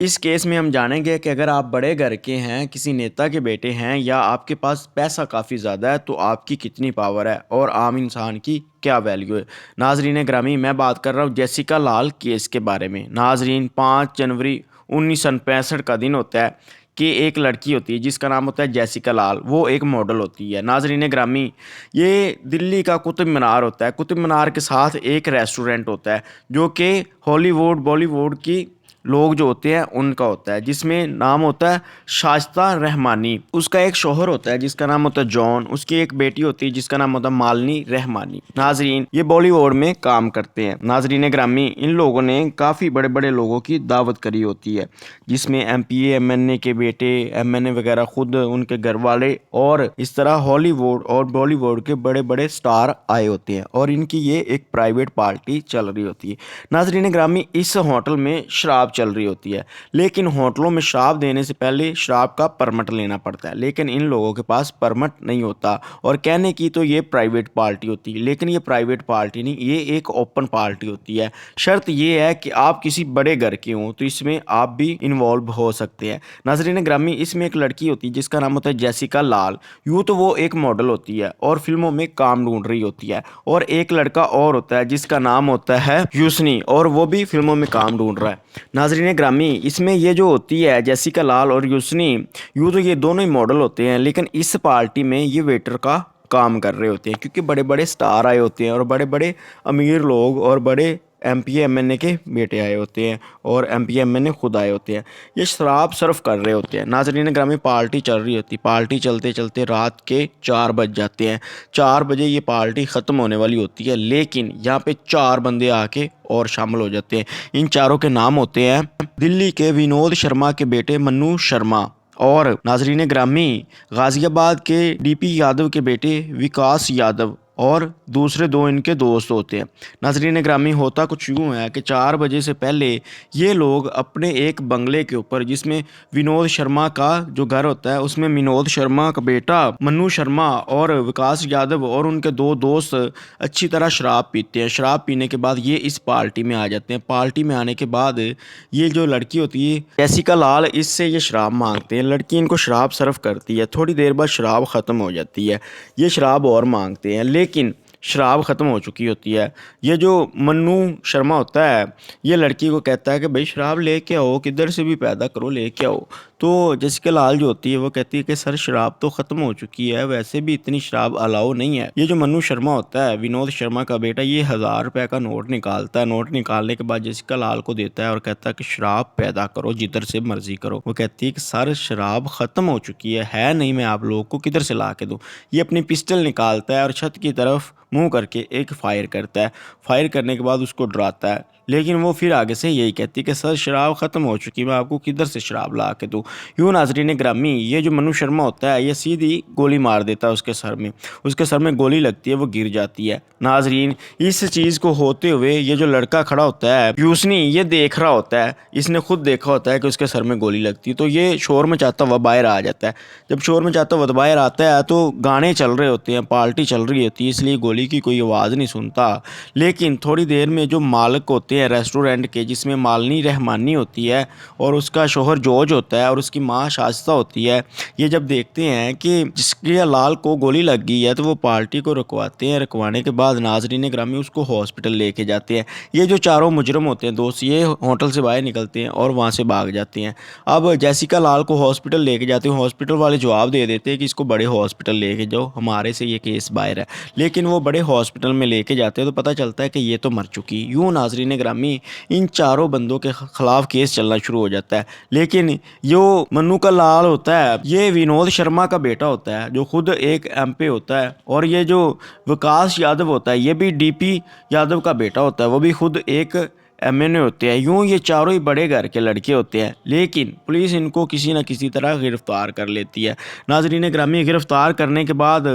इस केस में हम जानेंगे कि अगर आप बड़े घर के हैं, किसी नेता के बेटे हैं या आपके पास पैसा काफ़ी ज़्यादा है तो आपकी कितनी पावर है और आम इंसान की क्या वैल्यू है। नाजरीन ग्रामी, मैं बात कर रहा हूँ जेसिका लाल केस के बारे में। नाजरीन, 5 जनवरी 1965 का दिन होता है कि एक लड़की होती है जिसका नाम होता है जेसिका लाल। वो एक मॉडल होती है। नाजरीन ग्रामी, ये दिल्ली का कुतुब मीनार होता है। कुतुब मीनार के साथ एक रेस्टोरेंट होता है जो कि हॉलीवुड बॉलीवुड की लोग जो होते हैं उनका होता है, जिसमें नाम होता है शाइस्ता रहमानी। उसका एक शोहर होता है जिसका नाम होता है जॉन। उसकी एक बेटी होती है जिसका नाम होता है मालिनी रहमानी। नाजरीन, ये बॉलीवुड में काम करते हैं। नाजरीन ग्रामी, इन लोगों ने काफ़ी बड़े बड़े लोगों की दावत करी होती है, जिसमें एमपीए एमएनए के बेटे, एमएनए वगैरह, खुद उनके घर वाले और इस तरह हॉलीवुड और बॉलीवुड के बड़े बड़े स्टार आए होते हैं और इनकी ये एक प्राइवेट पार्टी चल रही होती है। नाजरीन ग्रामी, इस होटल में शराब चल रही होती है, लेकिन होटलों में शराब देने से पहले शराब का परमिट लेना पड़ता है, लेकिन इन लोगों के पास परमिट नहीं होता। और कहने की तो ये प्राइवेट पार्टी होती है, लेकिन ये प्राइवेट पार्टी नहीं, ये एक ओपन पार्टी होती है। शर्त ये है कि आप किसी बड़े घर के हों तो इसमें आप भी इन्वॉल्व हो सकते हैं। नाजरीन ग्रामी, इसमें एक लड़की होती है जिसका नाम होता है जेसिका लाल। यूँ तो वो एक मॉडल होती है और फिल्मों में काम ढूंढ रही होती है। और एक लड़का और होता है जिसका नाम होता है यूसनी, और वो भी फिल्मों में काम ढूंढ रहा है। नाजरीन ग्रामी, इसमें ये जो होती है जेसिका लाल और यूसनी, यूँ तो ये दोनों ही मॉडल होते हैं, लेकिन इस पार्टी में ये वेटर का काम कर रहे होते हैं क्योंकि बड़े बड़े स्टार आए होते हैं और बड़े बड़े अमीर लोग और बड़े एमपीए एमएनए के बेटे आए होते हैं और एमपीए एमएनए खुद आए होते हैं। ये शराब सर्व कर रहे होते हैं। नाजरीन ग्रामी, पार्टी चल रही होती है। पार्टी चलते चलते रात के 4 बज जाते हैं। 4 बजे ये पार्टी ख़त्म होने वाली होती है, लेकिन यहाँ पे 4 बंदे आके और शामिल हो जाते हैं। इन चारों के नाम होते हैं दिल्ली के विनोद शर्मा के बेटे मन्नू शर्मा, और नाजरीन ग्रामी गाज़ियाबाद के डीपी यादव के बेटे विकास यादव, और दूसरे 2 इनके दोस्त होते हैं। नाजरीन ग्रामी, होता कुछ यूँ है कि 4 बजे से पहले ये लोग अपने एक बंगले के ऊपर, जिसमें विनोद शर्मा का जो घर होता है उसमें विनोद शर्मा का बेटा मन्नू शर्मा और विकास यादव और उनके 2 दोस्त अच्छी तरह शराब पीते हैं। शराब पीने के बाद ये इस पार्टी में आ जाते हैं। पार्टी में आने के बाद ये जो लड़की होती है जेसिका लाल, इससे ये शराब मांगते हैं। लड़की इनको शराब सर्व करती है। थोड़ी देर बाद शराब ख़त्म हो जाती है। ये शराब और मांगते हैं, लेकिन शराब ख़त्म हो चुकी होती है। ये जो मन्नू शर्मा होता है ये लड़की को कहता है कि भाई शराब लेके आओ, किधर से भी पैदा करो, लेके आओ। तो जेसिका लाल जो होती है वो कहती है कि सर शराब तो ख़त्म हो चुकी है, वैसे भी इतनी शराब अलाउ नहीं है। ये जो मन्नू शर्मा होता है, विनोद शर्मा का बेटा, ये 1000 रुपये का नोट निकालता है। नोट निकालने के बाद जेसिका लाल को देता है और कहता है कि शराब पैदा करो, जिधर से मर्जी करो। वो कहती है कि सर शराब ख़त्म हो चुकी है नहीं, मैं आप लोगों को किधर से ला के दूँ। ये अपनी पिस्टल निकालता है और छत की तरफ मुंह करके एक फायर करता है। फायर करने के बाद उसको डराता है, लेकिन वो फिर आगे से यही कहती है कि सर शराब ख़त्म हो चुकी है, मैं आपको किधर से शराब ला के दूँ। यूँ नाजरीन ग्रामी, ये जो मनु शर्मा होता है ये सीधी गोली मार देता है उसके सर में। उसके सर में गोली लगती है, वो गिर जाती है। नाजरीन, इस चीज़ को होते हुए ये जो लड़का खड़ा होता है यूसनी, ये देख रहा होता है। इसने खुद देखा होता है कि उसके सर में गोली लगती है, तो ये शोर मचाता हुआ बाहर आ जाता है। जब शोर मचाता हुआ बाहर आता है तो गाने चल रहे होते हैं, पार्टी चल रही होती है, इसलिए गोली की कोई आवाज़ नहीं सुनता। लेकिन थोड़ी देर में जो मालिक होते हैं रेस्टोरेंट के, जिसमें मालिनी रहमानी होती है और उसका शोहर जॉर्ज होता है और उसकी माँ शाइस्ता होती है, ये जब देखते हैं कि जिसके लाल को गोली लग गई है तो वो पार्टी को रुकवाते हैं। रुकवाने के बाद नाजरीन ग्रामी उसको हॉस्पिटल लेके जाते हैं। ये जो चारों मुजरम होते हैं दोस्त, ये होटल से बाहर निकलते हैं और वहाँ से भाग जाते हैं। अब जेसिका लाल को हॉस्पिटल लेके जाते हैं। हॉस्पिटल वाले जवाब दे देते हैं कि इसको बड़े हॉस्पिटल लेके जाओ, हमारे से ये केस बाहर है। लेकिन वो बड़े हॉस्पिटल में लेके जाते हैं तो पता चलता है कि ये तो मर चुकी। यूँ नाजरीन ग्रामी, इन चारों बंदों के खिलाफ केस चलना शुरू हो जाता है। लेकिन जो मन्नू का लाल होता है ये विनोद शर्मा का बेटा होता है, जो खुद एक एमपी होता है, और ये जो विकास यादव होता है ये भी डीपी यादव का बेटा होता है, वो भी खुद एक एमएनए होते हैं। यूँ ये चारों ही बड़े घर के लड़के होते हैं, लेकिन पुलिस इनको किसी न किसी तरह गिरफ्तार कर लेती है। नाजरीन ग्रामी, गिरफ्तार करने के बाद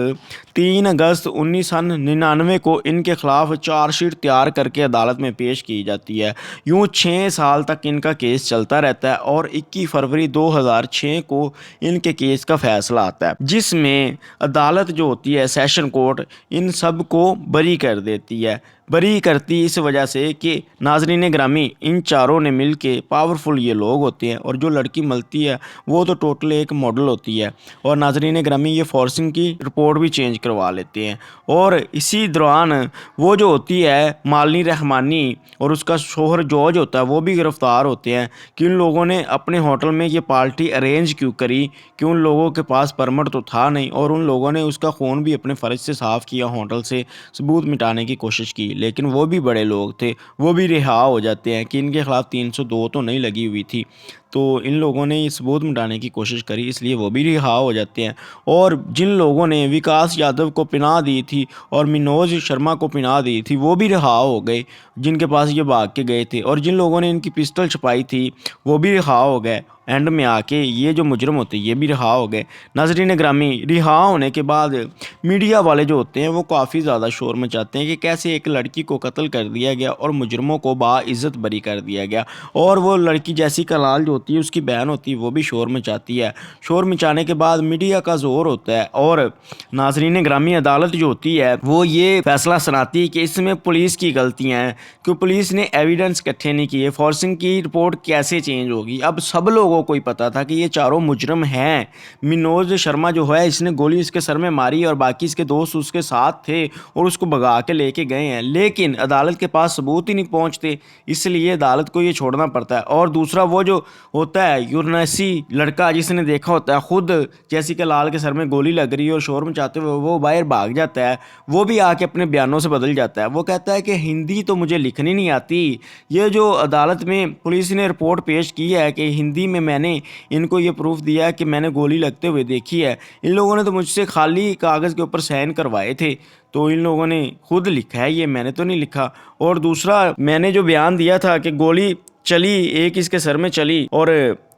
3 अगस्त 1999 को इनके खिलाफ चार्जशीट तैयार करके अदालत में पेश की जाती है। यूँ 6 साल तक इनका केस चलता रहता है और 21 फरवरी 2006 को इनके केस का फैसला आता है, जिसमें अदालत जो होती है सेशन कोर्ट इन सब को बरी कर देती है। बरी करती इस वजह से कि नाजरीन ग्रामी इन चारों ने मिल के पावरफुल ये लोग होते हैं, और जो लड़की मिलती है वो तो टोटल एक मॉडल होती है। और नाजरीन ग्रामी ये फोर्सिंग की रिपोर्ट भी चेंज करवा लेते हैं। और इसी दौरान वो जो होती है मालिनी रहमानी और उसका शोहर जॉर्ज होता है वो भी गिरफ्तार होते हैं कि उन लोगों ने अपने होटल में ये पार्टी अरेंज क्यों करी, कि उन लोगों के पास परमिट तो था नहीं, और उन लोगों ने उसका खून भी अपने फ़र्ज से साफ़ किया, होटल से सबूत मिटाने की कोशिश की। लेकिन वो भी बड़े लोग थे, वो भी रिहा हो जाते हैं कि इनके खिलाफ़ 302 तो नहीं लगी हुई थी। तो इन लोगों ने ये सबूत मिटाने की कोशिश करी, इसलिए वो भी रिहा हो जाते हैं। और जिन लोगों ने विकास यादव को पनाह दी थी और मनोज शर्मा को पनाह दी थी वो भी रिहा हो गए, जिनके पास ये भाग के गए थे। और जिन लोगों ने इनकी पिस्टल छुपाई थी वो भी रिहा हो गए। एंड में आके ये जो मुजरम होते हैं ये भी रिहा हो गए। नाजरीन ग्रामी, रिहा होने के बाद मीडिया वाले जो होते हैं वो काफ़ी ज़्यादा शोर मचाते हैं कि कैसे एक लड़की को कत्ल कर दिया गया और मुजरमों को बाइज़्ज़त बरी कर दिया गया। और वो लड़की जैसी कलाल जो होती है उसकी बहन होती है वो भी शोर मचाती है। शोर मचाने के बाद मीडिया का ज़ोर होता है और नाजरीन ग्रामी, अदालत जो होती है वो ये फैसला सुनाती है कि इसमें पुलिस की गलतियाँ हैं, कि पुलिस ने एविडेंस इकट्ठे नहीं किए, फोर्सिंग की रिपोर्ट कैसे चेंज होगी। अब सब लोगों को ही पता था कि ये चारों मुजरम हैं। मनोज शर्मा जो है इसने गोली इसके सर में मारी और बाकी इसके दोस्त उसके साथ थे और उसको भगा के लेके गए हैं, लेकिन अदालत के पास सबूत ही नहीं पहुंचते, इसलिए अदालत को ये छोड़ना पड़ता है। और दूसरा वो जो होता है यूरनसी लड़का जिसने देखा होता है खुद जैसी के लाल के सर में गोली लग रही है और शोर मचाते हुए वो बाहर भाग जाता है, वो भी आके अपने बयानों से बदल जाता है। वो कहता है कि हिंदी तो मुझे लिखनी नहीं आती। ये जो अदालत में पुलिस ने रिपोर्ट पेश की है कि हिंदी में मैंने इनको ये प्रूफ दिया है कि मैंने गोली लगते हुए देखी है, इन लोगों ने तो मुझसे खाली कागज़ के ऊपर साइन करवाए थे, तो इन लोगों ने खुद लिखा है, ये मैंने तो नहीं लिखा। और दूसरा, मैंने जो बयान दिया था कि गोली चली, एक इसके सर में चली और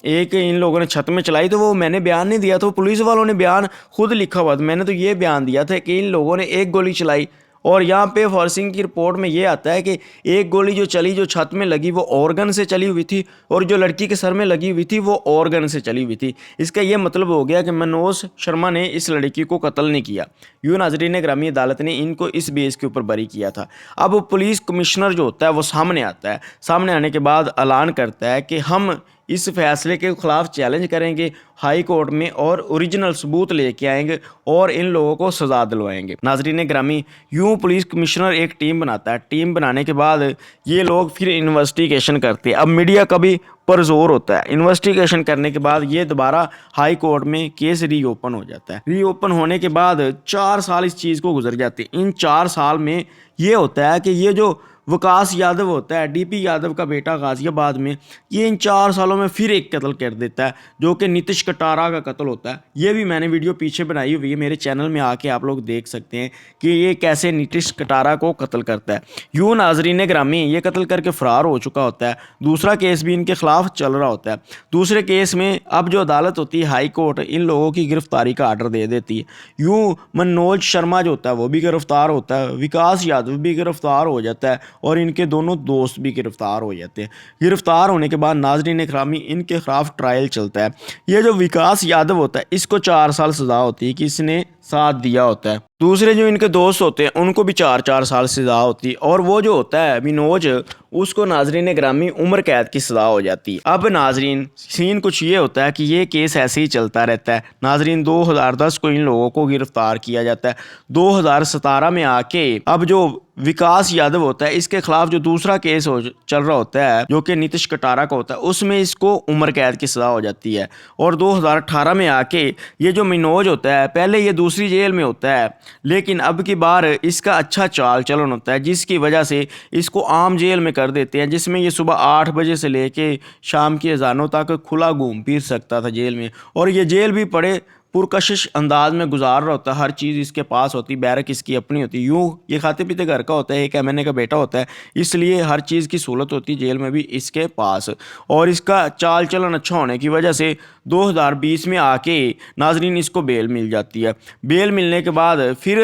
एक इन लोगों ने छत में चलाई, तो वो मैंने बयान नहीं दिया, तो पुलिस वालों ने बयान खुद लिखा हुआ था। मैंने तो ये बयान दिया था कि इन लोगों ने एक गोली चलाई। और यहाँ पे फोर्सिंग की रिपोर्ट में ये आता है कि एक गोली जो चली, जो छत में लगी, वो ऑर्गन से चली हुई थी, और जो लड़की के सर में लगी हुई थी वो ऑर्गन से चली हुई थी। इसका ये मतलब हो गया कि मनोज शर्मा ने इस लड़की को कत्ल नहीं किया। यूँ नाजरीन ग्रामी, अदालत ने इनको इस बेस के ऊपर बरी किया था। अब पुलिस कमिश्नर जो होता है वो सामने आता है, सामने आने के बाद ऐलान करता है कि हम इस फैसले के खिलाफ चैलेंज करेंगे हाई कोर्ट में और ओरिजिनल सबूत लेके आएंगे और इन लोगों को सज़ा दिलवाएंगे। नाजरीन ग्रामी, यूँ पुलिस कमिश्नर एक टीम बनाता है। टीम बनाने के बाद ये लोग फिर इन्वेस्टिगेशन करते हैं। अब मीडिया का भी पुरजोर होता है। इन्वेस्टिगेशन करने के बाद ये दोबारा हाई कोर्ट में केस रीओपन हो जाता है। रीओपन होने के बाद 4 साल इस चीज़ को गुजर जाते हैं। इन 4 साल में ये होता है कि ये जो विकास यादव होता है, डीपी यादव का बेटा गाजियाबाद में, ये इन 4 सालों में फिर एक कत्ल कर देता है जो कि नीतीश कटारा का कत्ल होता है। ये भी मैंने वीडियो पीछे बनाई हुई है, मेरे चैनल में आके आप लोग देख सकते हैं कि ये कैसे नीतीश कटारा को कत्ल करता है। यूँ नाजरीन ग्रामी, ये कत्ल करके फ़रार हो चुका होता है। दूसरा केस भी इनके खिलाफ चल रहा होता है। दूसरे केस में अब जो अदालत होती है हाई कोर्ट, इन लोगों की गिरफ्तारी का आर्डर दे देती है। यूँ मनोज शर्मा जो होता है वो भी गिरफ्तार होता है, विकास यादव भी गिरफ्तार हो जाता है और इनके दोनों दोस्त भी गिरफ्तार हो जाते हैं। गिरफ्तार होने के बाद नाजरीन इकरामी, इनके खिलाफ ट्रायल चलता है। ये जो विकास यादव होता है इसको 4 साल सज़ा होती है कि इसने साथ दिया होता है। दूसरे जो इनके दोस्त होते हैं उनको भी 4-4 साल सज़ा होती है। और वो जो होता है मनोज, उसको नाजरीन ग्रामी उम्र कैद की सज़ा हो जाती है। अब नाजरीन, सीन कुछ ये होता है कि ये केस ऐसे ही चलता रहता है। नाजरीन, 2010 को इन लोगों को गिरफ्तार किया जाता है। 2017 में आके अब जो विकास यादव होता है इसके खिलाफ जो दूसरा केस चल रहा होता है जो कि नीतीश कटारा का होता है, उसमें इसको उम्र कैद की सज़ा हो जाती है। और 2018 में आके ये जो मनोज होता है, पहले ये दूसरी जेल में होता है, लेकिन अब की बार इसका अच्छा चाल चलन होता है जिसकी वजह से इसको आम जेल में कर देते हैं, जिसमें ये सुबह 8 बजे से लेके शाम की अजानों तक खुला घूम फिर सकता था जेल में। और ये जेल भी बड़े पुरकशिश अंदाज में गुजार रहा होता है। हर चीज़ इसके पास होती, बैरक इसकी अपनी होती। यूँ ये खाते पीते घर का होता है, एक एमएनए का बेटा होता है, इसलिए हर चीज़ की सहूलत होती है जेल में भी इसके पास। और इसका चाल चलन अच्छा होने की वजह से 2020 में आके नाजरीन इसको बेल मिल जाती है। बेल मिलने के बाद फिर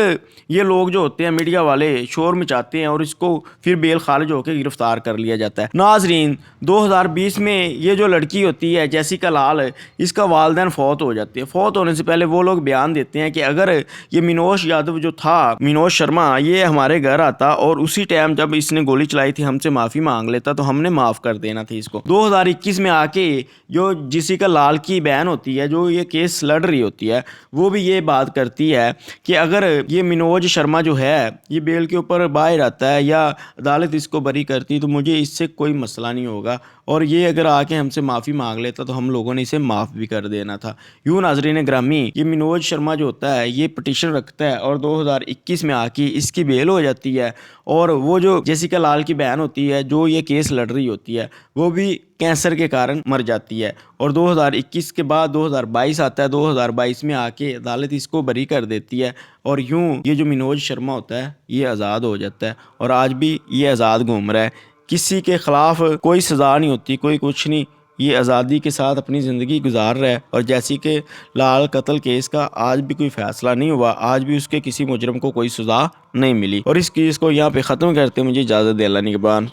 ये लोग जो होते हैं मीडिया वाले शोर मचाते हैं और इसको फिर बेल खारिज होकर गिरफ्तार कर लिया जाता है। नाजरीन 2020 में ये जो लड़की होती है जेसिका लाल, इसका वालिदैन फौत हो जाते हैं। फौत होने से पहले वो लोग बयान देते हैं कि अगर ये मिनोश यादव जो था, मिनोश शर्मा, ये हमारे घर आता और उसी टाइम जब इसने गोली चलाई थी हमसे माफ़ी मांग लेता तो हमने माफ़ कर देना था इसको। 2021 में आके जो जेसिका लाल की बहन होती है जो ये केस लड़ रही होती है, वो भी ये बात करती है कि अगर ये मिनोज शर्मा जो है ये बेल के ऊपर बाहर आता है या अदालत इसको बरी करती तो मुझे इससे कोई मसला नहीं होगा, और ये अगर आके हमसे माफ़ी मांग लेता तो हम लोगों ने इसे माफ़ भी कर देना था। यूँ नाजरीन ग्रामी, ये मिनोज शर्मा जो होता है ये पटिशन रखता है और 2021 में आके इसकी बेल हो जाती है। और वो जो जेसिका लाल की बहन होती है जो ये केस लड़ रही होती है वो भी कैंसर के कारण मर जाती है। और 2021 के बाद 2022 आता है, 2022 में आके अदालत इसको बरी कर देती है और यूं ये जो मिनोज शर्मा होता है ये आज़ाद हो जाता है और आज भी ये आज़ाद घूम रहा है। किसी के ख़िलाफ़ कोई सज़ा नहीं होती, कोई कुछ नहीं, ये आज़ादी के साथ अपनी ज़िंदगी गुजार रहा है। और जैसे कि लाल कत्ल केस का आज भी कोई फ़ैसला नहीं हुआ, आज भी उसके किसी मुजरम को कोई सज़ा नहीं मिली। और इस केस को यहाँ पे ख़त्म करते मुझे इजाज़त दे अल्लाह निगहबान।